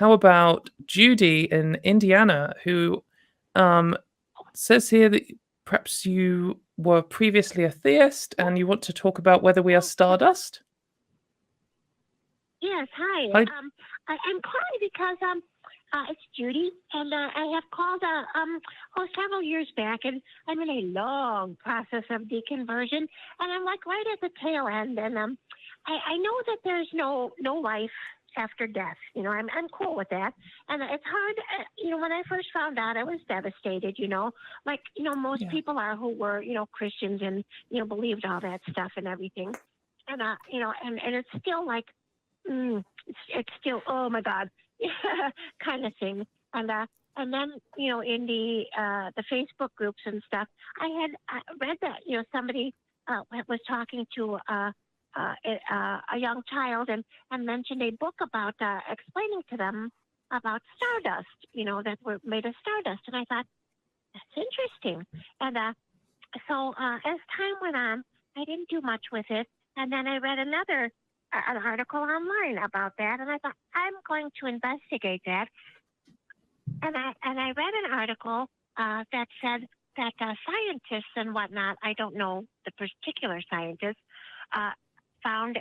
how about Judy in Indiana, who says here that perhaps you were previously a theist and you want to talk about whether we are Stardust? Yes, hi. Hi. I'm calling because it's Judy, and I have called several years back, and I'm in a long process of deconversion, and I'm like right at the tail end, and I know that there's no life after death. You know, I'm cool with that, and it's hard. When I first found out, I was devastated. Most people are who were Christians and believed all that stuff and everything, and and it's still like. It's still, oh my God, kind of thing. And then in the Facebook groups and stuff, I read that somebody was talking to a young child and mentioned a book about explaining to them about Stardust. That were made of Stardust, and I thought that's interesting. And so as time went on, I didn't do much with it, and then I read an article online about that, and I thought I'm going to investigate that. And I read an article that said that scientists and whatnot, I don't know the particular scientists, found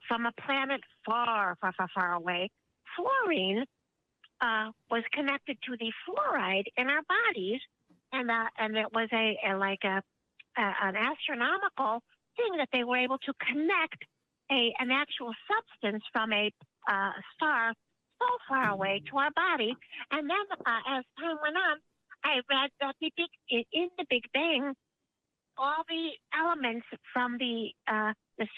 from a planet far, far, far, far away, fluorine was connected to the fluoride in our bodies, and it was an astronomical thing that they were able to connect an actual substance from a star so far away to our body. And then as time went on, I read that in the Big Bang, all the elements from the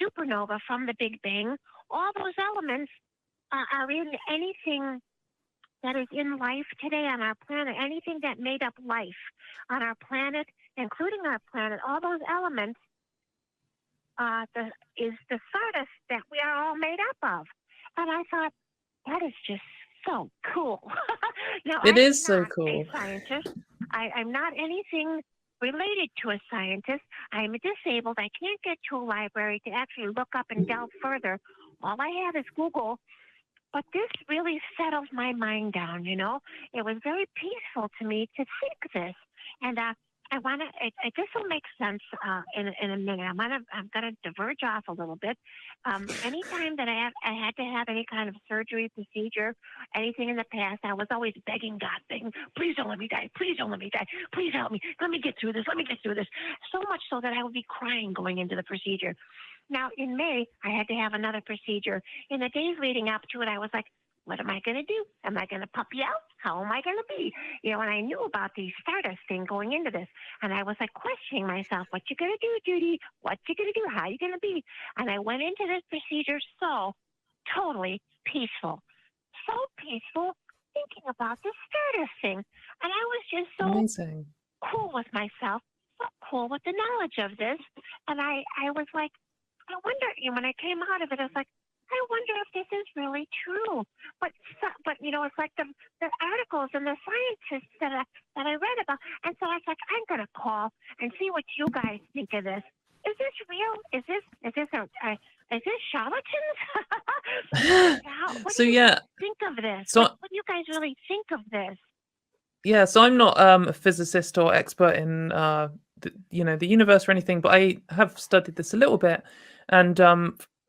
supernova from the Big Bang, all those elements are in anything that is in life today on our planet, anything that made up life on our planet, including our planet, all those elements is the Stardust that we are all made up of. And I thought, that is just so cool. Now, It is so cool. I'm not a scientist. I'm not anything related to a scientist. I'm disabled. I can't get to a library to actually look up and delve further. All I have is Google. But this really settled my mind down, It was very peaceful to me to think this. And this will make sense in a minute. I'm gonna diverge off a little bit. Anytime that I had to have any kind of surgery, procedure, anything in the past, I was always begging God, please don't let me die. Please don't let me die. Please help me. Let me get through this. Let me get through this. So much so that I would be crying going into the procedure. Now, in May, I had to have another procedure. In the days leading up to it, I was like, what am I going to do? Am I going to puppy out? How am I going to be? And I knew about the Stardust thing going into this. And I was like questioning myself, what you going to do, Judy? What you going to do? How you going to be? And I went into this procedure so totally peaceful. So peaceful thinking about the Stardust thing. And I was just so amazing. Cool with myself, so cool with the knowledge of this. And I was like, I wonder, when I came out of it, I was like, I wonder if this is really true. But it's like the articles and the scientists that I read about. And so I was like, I'm going to call and see what you guys think of this. Is this real? Is this charlatans? What do you think of this? So, what do you guys really think of this? Yeah, so I'm not a physicist or expert in the universe or anything, but I have studied this a little bit, and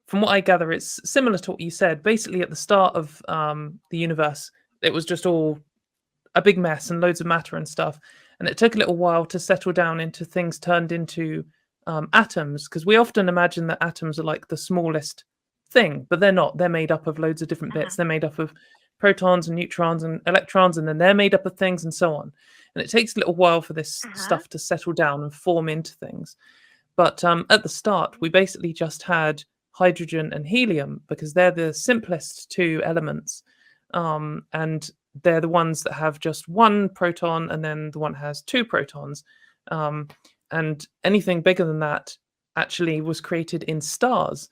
from what I gather, it's similar to what you said. Basically, at the start of the universe, it was just all a big mess and loads of matter and stuff, and it took a little while to settle down into things turned into atoms, because we often imagine that atoms are like the smallest thing, but they're not. They're made up of loads of different bits. They're made up of protons and neutrons and electrons, and then they're made up of things and so on. And it takes a little while for this stuff to settle down and form into things. But at the start, we basically just had hydrogen and helium, because they're the simplest two elements. And they're the ones that have just one proton, and then the one has two protons. And anything bigger than that actually was created in stars.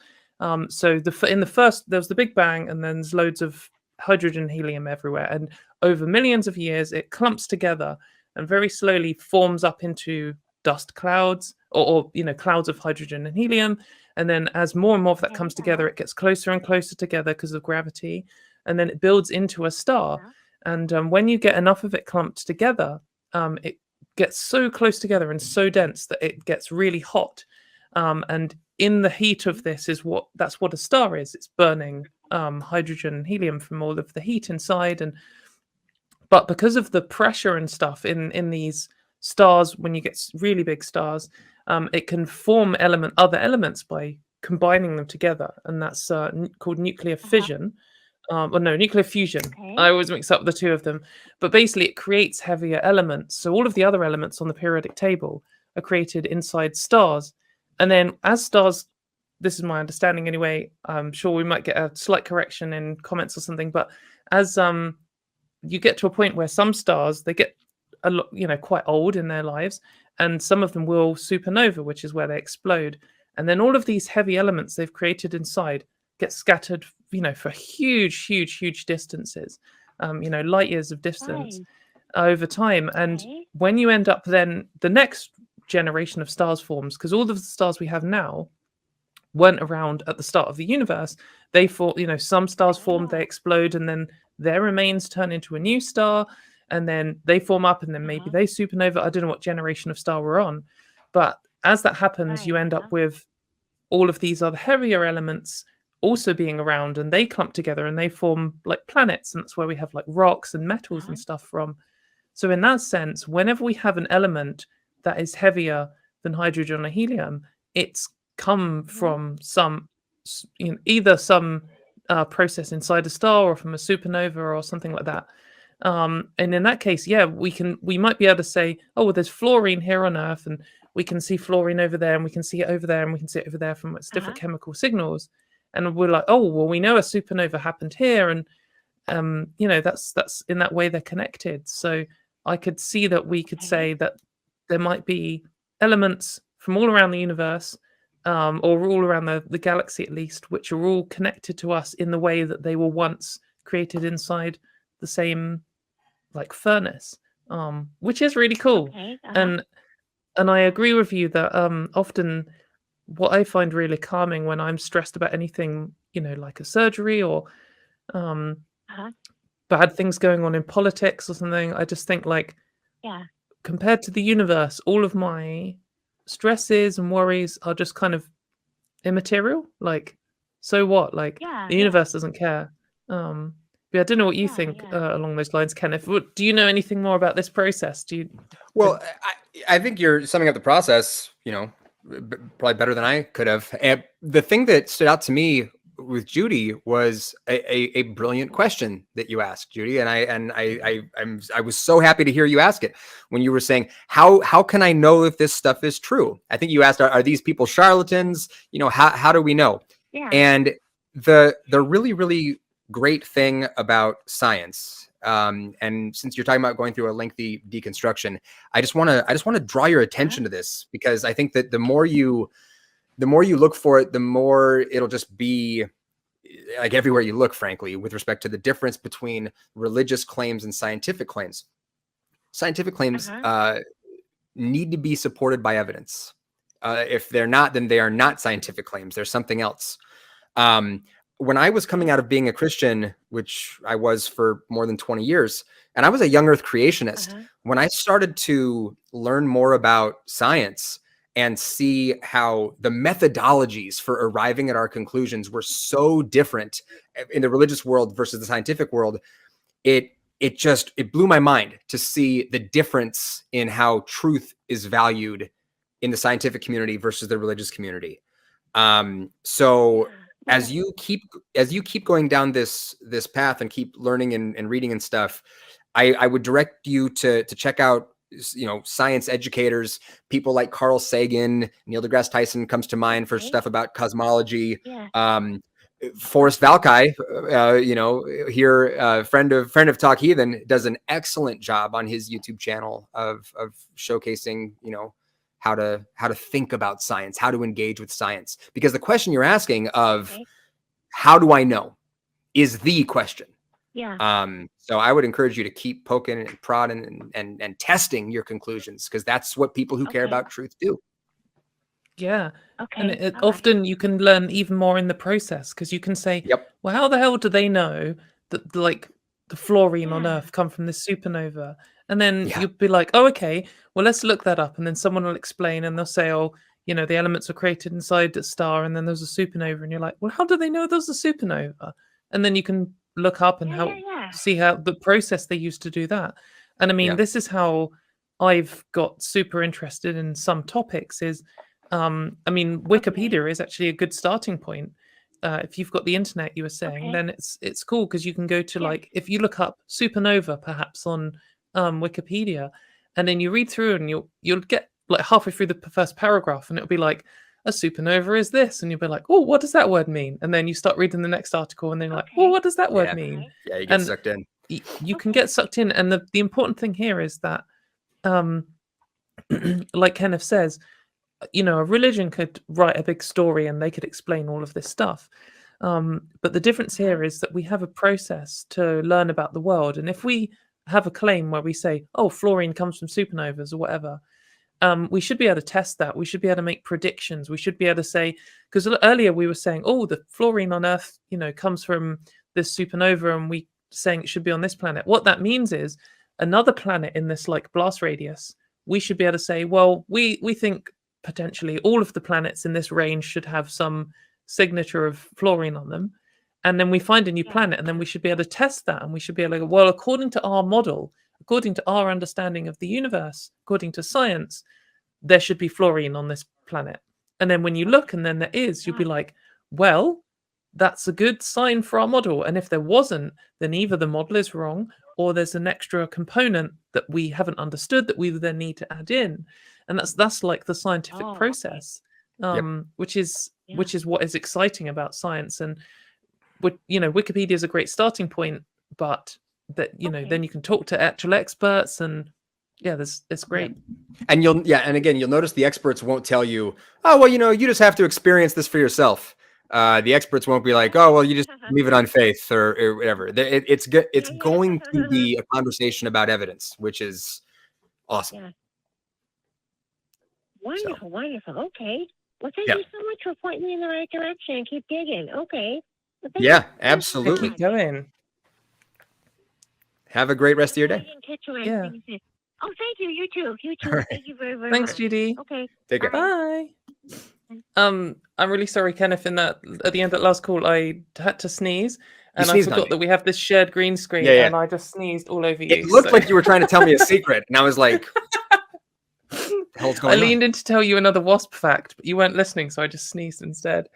So in the first, there was the Big Bang, and then there's loads of hydrogen and helium everywhere. And over millions of years, it clumps together and very slowly forms up into dust clouds, or clouds of hydrogen and helium. And then as more and more of that Okay. comes together, it gets closer and closer together because of gravity. And then it builds into a star. And when you get enough of it clumped together, it gets so close together and so dense that it gets really hot. And in the heat of this that's what a star is. It's burning hydrogen and helium from all of the heat inside. But because of the pressure and stuff in these stars, when you get really big stars, it can form other elements by combining them together, and that's called nuclear fission. Nuclear fusion. Okay. I always mix up the two of them. But basically, it creates heavier elements. So all of the other elements on the periodic table are created inside stars. And then as stars, this is my understanding anyway, I'm sure we might get a slight correction in comments or something, but as you get to a point where some stars, they get a lot, quite old in their lives, and some of them will supernova, which is where they explode. And then all of these heavy elements they've created inside get scattered, for huge distances, light years of distance over time. And when you end up, then the next generation of stars forms, because all of the stars we have now weren't around at the start of the universe. They some stars formed, they explode, and then their remains turn into a new star, and then they form up, and then maybe they supernova. I don't know what generation of star we're on, but as that happens, you end up with all of these other heavier elements also being around, and they clump together and they form like planets, and that's where we have like rocks and metals and stuff from. So in that sense, whenever we have an element that is heavier than hydrogen or helium, it's come from some, either some process inside a star or from a supernova or something like that. And in that case, we might be able to say, oh, well, there's fluorine here on Earth, and we can see fluorine over there, and we can see it over there, and we can see it over there from its different chemical signals. And we're like, oh, well, we know a supernova happened here, and that's in that way they're connected. So I could see that we could say that there might be elements from all around the universe, or all around the galaxy at least, which are all connected to us in the way that they were once created inside the same like furnace, which is really cool. And I agree with you that often what I find really calming when I'm stressed about anything, like a surgery or bad things going on in politics or something, I just think like, compared to the universe, all of my stresses and worries are just kind of immaterial. Like, so what? Like, the universe doesn't care. I don't know what you think along those lines, Kenneth. Do you know anything more about this process? Well, I think you're summing up the process, probably better than I could have. And the thing that stood out to me with Judy was a brilliant question that you asked, Judy, and I was so happy to hear you ask it when you were saying, how can I know if this stuff is true? I think you asked, are these people charlatans? How do we know? And the really, really great thing about science, and since you're talking about going through a lengthy deconstruction, I just want to draw your attention to this, because I think that the more you look for it, the more it'll just be like everywhere you look, frankly, with respect to the difference between religious claims and scientific claims. Scientific claims need to be supported by evidence. If they're not, then they are not scientific claims. They're something else. When I was coming out of being a Christian, which I was for more than 20 years, and I was a young earth creationist, when I started to learn more about science and see how the methodologies for arriving at our conclusions were so different in the religious world versus the scientific world, it blew my mind to see the difference in how truth is valued in the scientific community versus the religious community. As you keep going down this path and keep learning and reading and stuff, I would direct you to check out, science educators, people like Carl Sagan, Neil deGrasse Tyson comes to mind for stuff about cosmology. Forrest Valkai, friend of Talk Heathen, does an excellent job on his YouTube channel of showcasing, how to think about science, how to engage with science, because the question you're asking of how do I know is the question. So I would encourage you to keep poking and prodding and testing your conclusions, because that's what people who care about truth do. Yeah. And Okay. All right. often you can learn even more in the process because you can say, Yep. well, how the hell do they know that like the fluorine on Yeah. Earth come from this supernova? And then Yeah. you'll be like, oh, okay, well, let's look that up. And then someone will explain and they'll say, oh, you know, the elements were created inside a star and then there's a supernova. And you're like, well, how do they know there's a supernova? And then you can look up and Yeah. see how the process they used to do that. And I mean, Yeah. this is how I've got super interested in some topics is, I mean, Wikipedia is actually a good starting point. If you've got the internet, you were saying, Okay. then it's cool because you can go to Yes. like if you look up supernova perhaps on Wikipedia, and then you read through and you'll get like halfway through the first paragraph, and it'll be like a supernova is this, and you'll be like, oh, what does that word mean? And then you start reading the next article, and then you're like, well, Okay. what does that word Yeah. mean? Okay. Yeah. You get And sucked in. you can get sucked in, and the important thing here is that like Kenneth says, you know, a religion could write a big story and they could explain all of this stuff. But the difference here is that we have a process to learn about the world. And if we have a claim where we say, oh, fluorine comes from supernovas or whatever, we should be able to test that. We should be able to make predictions. We should be able to say, because earlier we were saying, oh, the fluorine on Earth, you know, comes from this supernova and we saying it should be on this planet. What that means is another planet in this like blast radius, we should be able to say, well, we think potentially all of the planets in this range should have some signature of fluorine on them. And then we find a new planet, and then we should be able to test that. And we should be able to go, well, according to our model, according to our understanding of the universe, according to science, there should be fluorine on this planet. And then when you look and then there is, you'll be like, well, that's a good sign for our model. And if there wasn't, then either the model is wrong or there's an extra component that we haven't understood that we then need to add in. And that's like the scientific Oh, okay. process, which is Yeah. what is exciting about science. And you know, Wikipedia is a great starting point, but that, you know, Okay. then you can talk to actual experts, and yeah, it's great. And and again, you'll notice the experts won't tell you, oh, well, you know, you just have to experience this for yourself. The experts won't be like, oh, well, you just leave it on faith or whatever. It's good. It's going to be a conversation about evidence, which is awesome. Yeah. Wonderful, wonderful. Okay. Well, thank Yeah. you so much for pointing me in the right direction and keep digging. Okay. Well, thank Yeah, you. absolutely. Keep going. Have a great rest of your I day. didn't catch you Yeah. anything. Oh, thank you. You too. You too. All right. Thank you very, very Thanks, much. Judy. Okay. Take care. Bye. I'm really sorry, Kenneth. In that at the end of that last call, I had to sneeze, and I sneezed on forgot me. that we have this shared green screen, Yeah, yeah. and I just sneezed all over you. It looked so- like you were trying to tell me a secret, and I was like, "The hell's I going on?" leaned in to tell you another wasp fact, but you weren't listening, so I just sneezed instead.